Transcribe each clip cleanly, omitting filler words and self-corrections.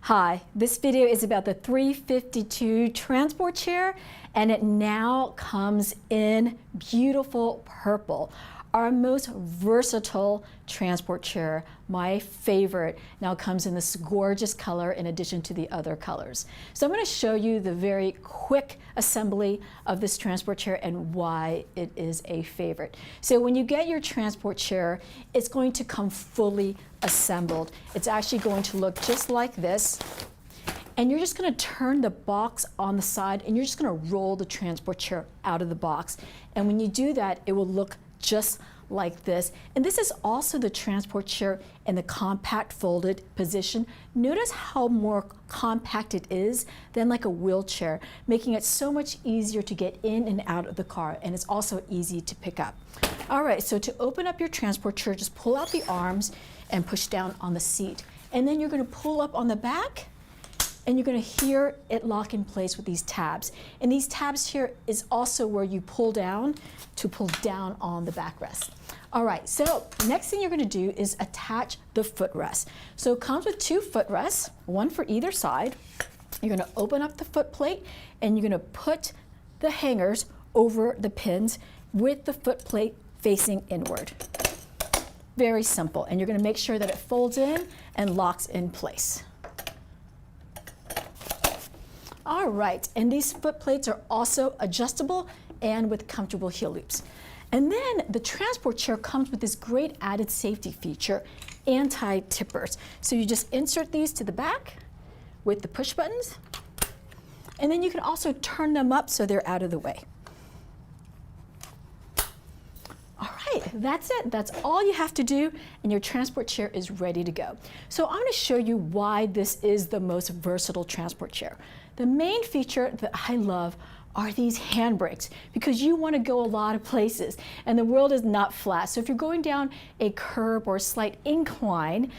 Hi, this video is about the 352 transport chair, and it now comes in beautiful purple. Our most versatile transport chair, my favorite, now comes in this gorgeous color in addition to the other colors. So I'm going to show you the very quick assembly of this transport chair and why it is a favorite. So when you get your transport chair, it's going to come fully assembled. It's actually going to look just like this. And you're just going to turn the box on the side and you're just going to roll the transport chair out of the box. And when you do that, it will look just like this. And this is also the transport chair in the compact folded position. Notice how more compact it is than like a wheelchair, making it so much easier to get in and out of the car, and it's also easy to pick up. All right, so to open up your transport chair, just pull out the arms and push down on the seat. And then you're going to pull up on the back, and you're going to hear it lock in place with these tabs. And these tabs here is also where you pull down to pull down on the backrest. All right, so next thing you're going to do is attach the footrest. So it comes with two footrests, one for either side. You're going to open up the foot plate and you're going to put the hangers over the pins with the foot plate facing inward. Very simple, and you're going to make sure that it folds in and locks in place. All right, and these foot plates are also adjustable and with comfortable heel loops. And then the transport chair comes with this great added safety feature, anti-tippers. So you just insert these to the back with the push buttons, and then you can also turn them up so they're out of the way. All right, that's it. That's all you have to do, and your transport chair is ready to go. So I'm going to show you why this is the most versatile transport chair. The main feature that I love are these handbrakes, because you want to go a lot of places and the world is not flat. So if you're going down a curb or a slight incline,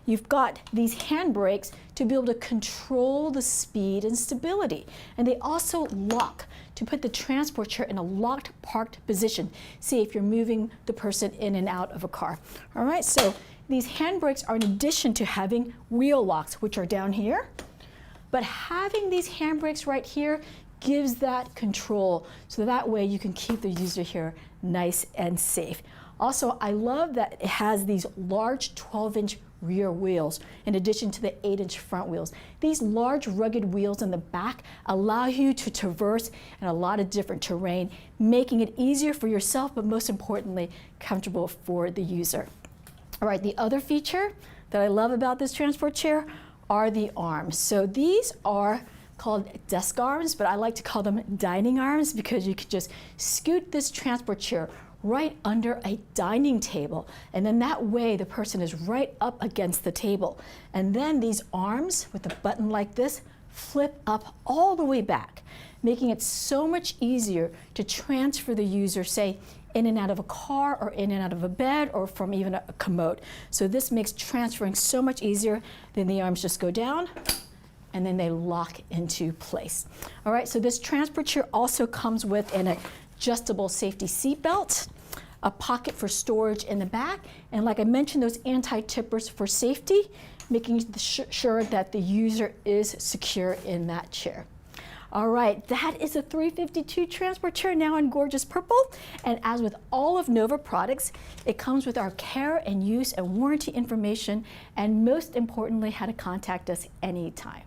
you've got these handbrakes to be able to control the speed and stability. And they also lock to put the transport chair in a locked parked position. See if you're moving the person in and out of a car. All right, so these handbrakes are in addition to having wheel locks, which are down here. But having these handbrakes right here gives that control, so that way you can keep the user here nice and safe. Also, I love that it has these large 12-inch rear wheels in addition to the 8-inch front wheels. These large rugged wheels in the back allow you to traverse in a lot of different terrain, making it easier for yourself, but most importantly, comfortable for the user. All right, the other feature that I love about this transport chair are the arms. So these are called desk arms, but I like to call them dining arms because you can just scoot this transport chair right under a dining table, and then that way the person is right up against the table. And then these arms with a button like this flip up all the way back, making it so much easier to transfer the user, say, in and out of a car or in and out of a bed or from even a commode. So this makes transferring so much easier. Then the arms just go down and then they lock into place. All right, so this transport chair also comes with an adjustable safety seat belt, a pocket for storage in the back, and like I mentioned, those anti-tippers for safety, making sure that the user is secure in that chair. All right, that is a 352 transport chair now in gorgeous purple. And as with all of Nova products, it comes with our care and use and warranty information, and most importantly, how to contact us anytime.